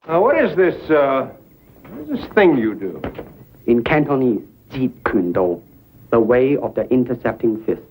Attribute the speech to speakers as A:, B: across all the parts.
A: What is this thing you do?
B: In Cantonese, 截拳道, the way of the intercepting fist.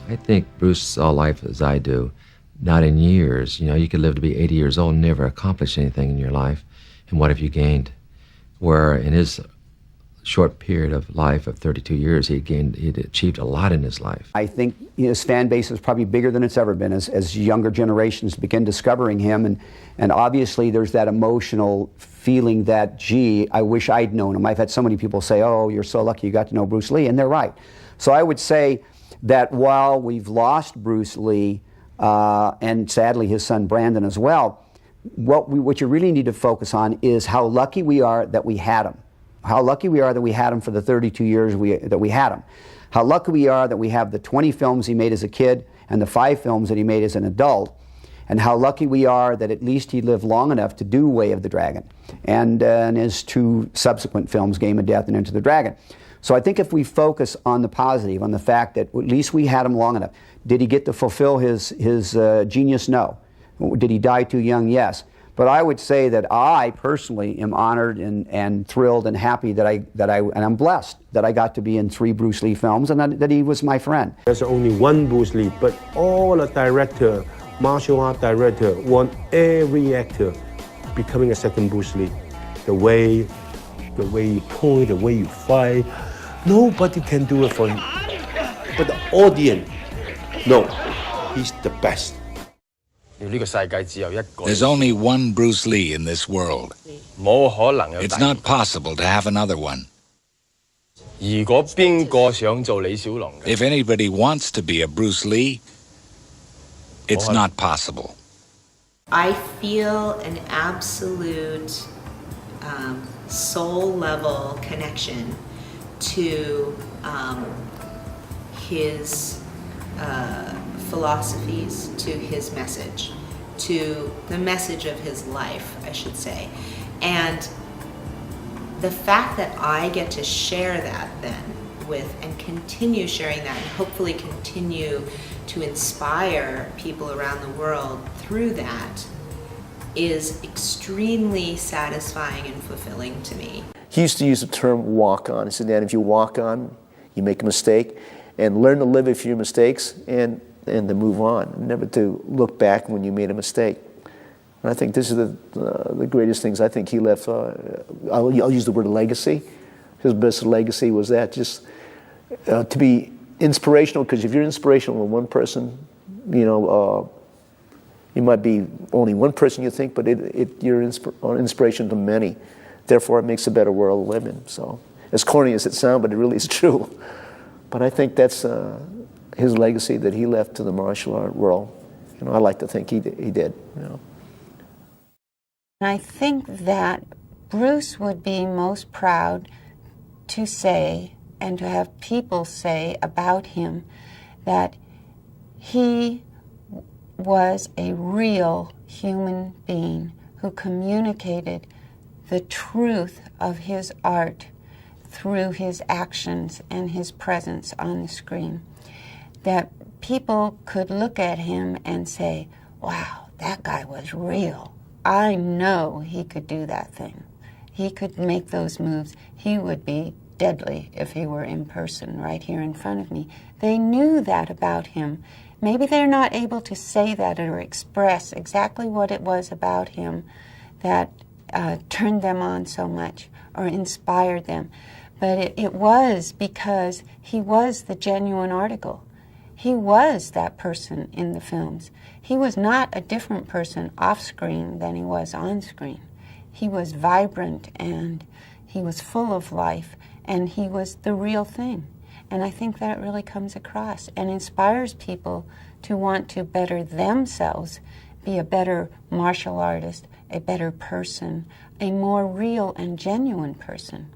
C: I think Bruce saw life as I do, not in years. You know, you could live to be 80 years old and never accomplish anything in your life. And what have you gained? Where in his short period of life of 32 years, he'd achieved a lot in his life.
D: I think his fan base is probably bigger than it's ever been as younger generations begin discovering him. And obviously there's that emotional feeling that, gee, I wish I'd known him. I've had so many people say, oh, you're so lucky you got to know Bruce Lee, and they're right. So I would say that while we've lost Bruce Lee, and sadly his son Brandon as well, what you really need to focus on is how lucky we are that we had him. How lucky we are that we had him for the 32 years that we had him. How lucky we are that we have the 20 films he made as a kid and the 5 films that he made as an adult, and how lucky we are that at least he lived long enough to do Way of the Dragon and his 2 subsequent films, Game of Death and Into the Dragon. So I think if we focus on the positive, on the fact that at least we had him long enough. Did he get to fulfill his genius? No. Did he die too young? Yes. But I would say that I personally am honored and thrilled and happy and I'm blessed that I got to be in 3 Bruce Lee films and that he was my friend.
E: There's only one Bruce Lee, but all the director, martial art director, want every actor becoming a second Bruce Lee. The way you point, the way you fight, nobody can do it for him. But the audience, no, he's the best.
F: There's only one Bruce Lee in this world. It's not possible to have another one. If anybody wants to be a Bruce Lee, it's not possible.
G: I feel an absolute soul-level connection to his philosophies, to his message, to the message of his life, I should say. And the fact that I get to share that then with, and continue sharing that, and hopefully continue to inspire people around the world through that, is extremely satisfying and fulfilling to me.
E: He used to use the term walk on. He said, "Dan, if you walk on, you make a mistake, and learn to live with your mistakes and to move on, never to look back when you made a mistake." And I think this is the greatest things I think he left. I'll use the word legacy. His best legacy was that, just to be inspirational, because if you're inspirational to one person, you might be only one person you think, but you're an inspiration to many. Therefore, it makes a better world to live in. So, as corny as it sounds, but it really is true. But I think that's his legacy that he left to the martial art world. I like to think he did.
H: I think that Bruce would be most proud to say, and to have people say about him, that he was a real human being who communicated the truth of his art through his actions and his presence on the screen. That people could look at him and say, wow, that guy was real. I know he could do that thing. He could make those moves. He would be deadly if he were in person right here in front of me. They knew that about him. Maybe they're not able to say that or express exactly what it was about him that turned them on so much or inspired them. But it was because he was the genuine article. He was that person in the films. He was not a different person off screen than he was on screen. He was vibrant and he was full of life and he was the real thing. And I think that really comes across and inspires people to want to better themselves, be a better martial artist, a better person, a more real and genuine person.